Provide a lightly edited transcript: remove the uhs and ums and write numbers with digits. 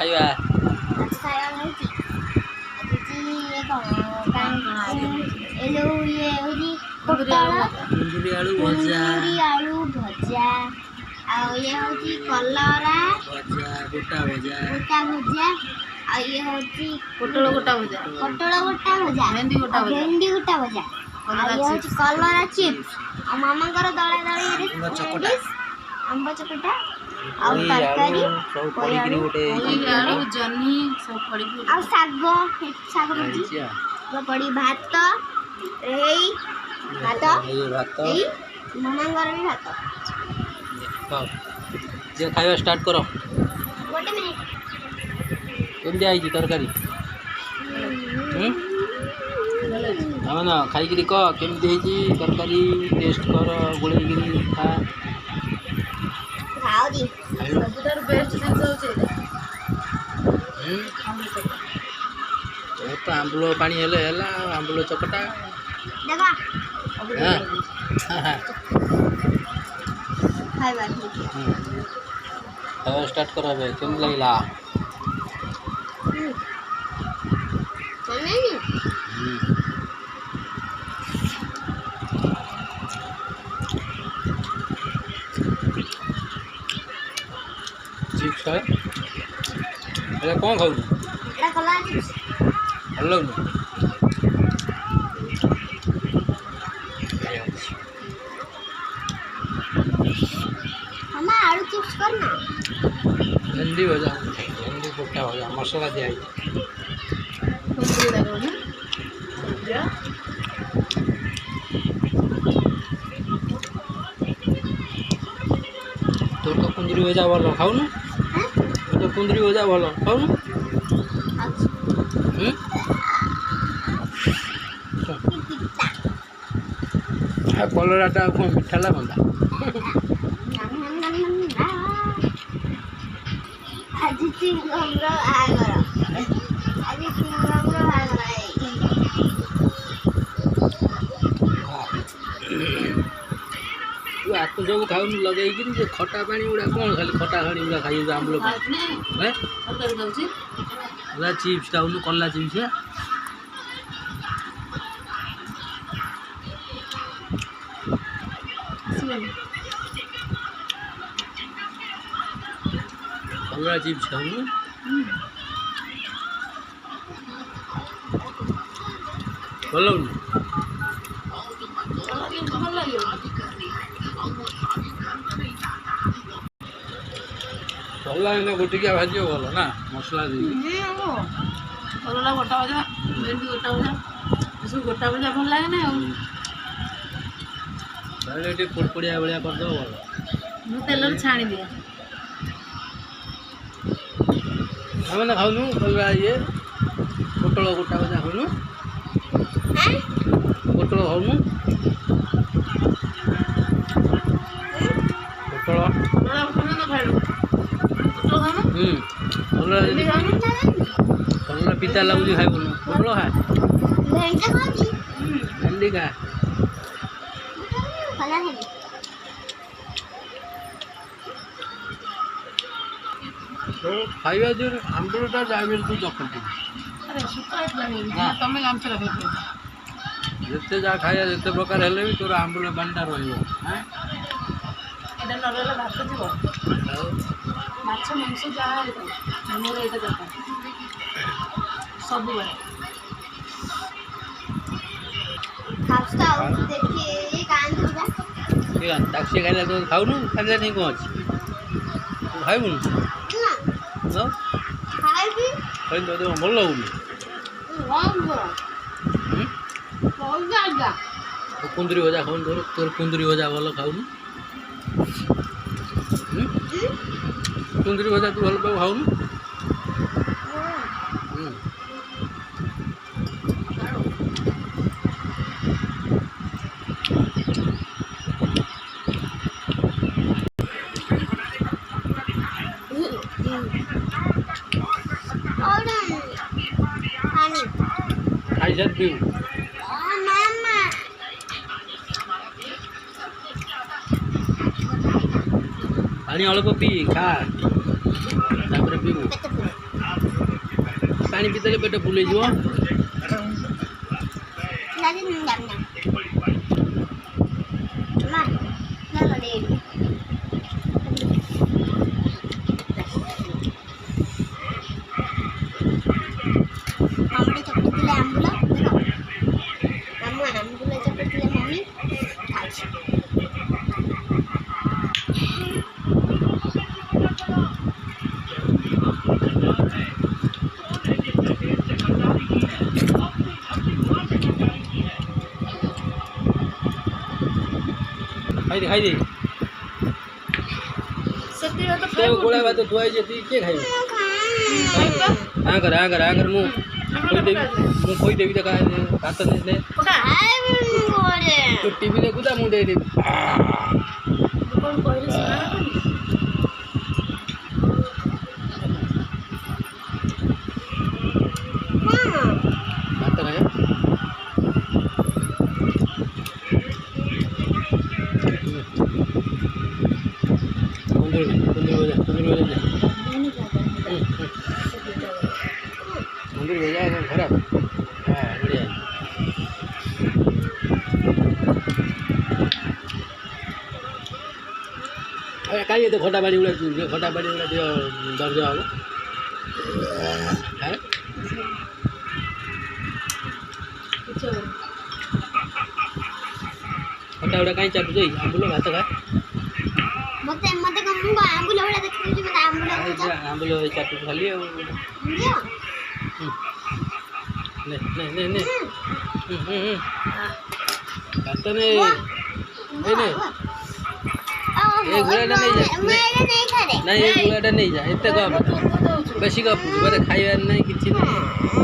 खाइबा कुंदुरी आलू भजा कलरा भजा गोटा भजा पोटल गोटा भजा भेंडी गोटा भजा कलरा चिप्स मामा दला दली आंब चकटा तरकारी जन्नी साग पड़ी भात मामा भी भात जे खाइबा स्टार्ट करो गोटे मिनिट केमती आई तरकारी ना खाई कह केमती तरकारी टेस्ट कर गोल खा तो आंबुल पानी आंबुल चकटा खाଇବା स्टार्ट कर केमती लगला चिप्स है कौन खाऊ भल लगुन आलू चिप्स करना भेंडी भजा भेंडी गोटा भजा मसला दिया तोर तो कुंदरी भजा भल खाऊन तो कुंदरी भजा भल खाऊन कलराटा कौन मिठा लगता तू आक सब खाऊ लगे खटा पानी गुड़ा कौन खाली खटा खानी गुड़ा खाई आंबुल चिप्स खाऊन कला चिप्स कलरा चिप्स खाऊन भल लगुन गोटिकिया भाजी भल ना मसला कलरा गोटा भजा भेंडी गोटा भजा सब गोटा भजा भल लगे ना पुड़पुड़िया भाया करदे भल मुझे तेल छाणी दिए मैंने खाऊन कलरा ये पोटल गोटा भजा खाऊन पोटल खाऊन कलरा पिता लगुच खाइबुन पोटल खा भेंडी खा तो खाइबा जो आंबुलटा जाबे तू चकटी तमें गामछा जिते जा खाइबा जिते प्रकार हेले भी तोर आंबुल पानीटा रहिबो भात जीव माछ मांस जहाँ मोर ये दरकार सब टाक्सी खाइला तो खाऊनु खाइला नहीं कौन अच्छी खाइबुन खाई तो भल लगुन कुंदरी भजा खाऊन तोर कुंदरी भजा भल खाऊन कुंदरी भजा तू भल पाऊ खाऊन खाई सर पीऊ पानी अल्प पी खा ପିଇବୁ ପେଟ ପୁରା ପାଣି ପିଇଦେଲେ ପେଟ ଫୁଲେଇଯିବ। ନାଲି ଜାମ ନା ମା ନା ନା ଦେ ମାମୁଡେ ଚକଟିଥିଲେ ଆମ୍ବୁଲ ଦେଖ ମାମୁ ଆମ୍ବୁଲ ଚକଟିଥିଲେ ମମ୍ମି ଖାଉଛି। ଖାଇଦେ ସେଥିରେ ତ ତୋ ଗୋଳା ଭାତ ଥୁଆ ହେଇଛି ଏତିକି କିଏ ଖାଇବ? ଆଙ୍କର ମୁଁ ଖୋଇଦେବି ତ ଭାତ ନେଇଥିଲେ ତୁ ଟିଭି ଦେଖୁ ତା ମୁଁ ଦେଇଦେବି। କଣ କହିଲେ ଶୁଣାଗଲାନି? ଭାତ ଖାଇବା ତନ୍ଦୁରୀ ଭଜା ଖରାପ ହଁ ବଢ଼ିଆ। କାହିଁ ଏତେ ଖଟା ପାଣି ଗୁଡ଼ା ଦିଅ ଦର୍ଜ ହବ। ଖଟା ଗୁଡ଼ା କାହିଁ ଚାଟୁଛ ଆମ୍ବୁଲ ଭାତ ଖା ମତେ ମତେ କଣ ମୁଁ ଆମ୍ବୁଲ ଭଳିଆ ଦେଖୁଛି ମତେ ଆମ୍ବୁଲ ଆମ୍ବୁଲ ଚାଟୁ ଖାଲି ଆଉ ଭାତ ନେ ଏ ଗୁଳାଟା ନେଇଯା ନାଇଁ ଏ ଗୁଳାଟା ନେଇଯା ଏତେ କହ ବେଶୀ ଗପୁଛୁ ବୋଧେ ଖାଇବାର ନାହିଁ କିଛି ନାହିଁ।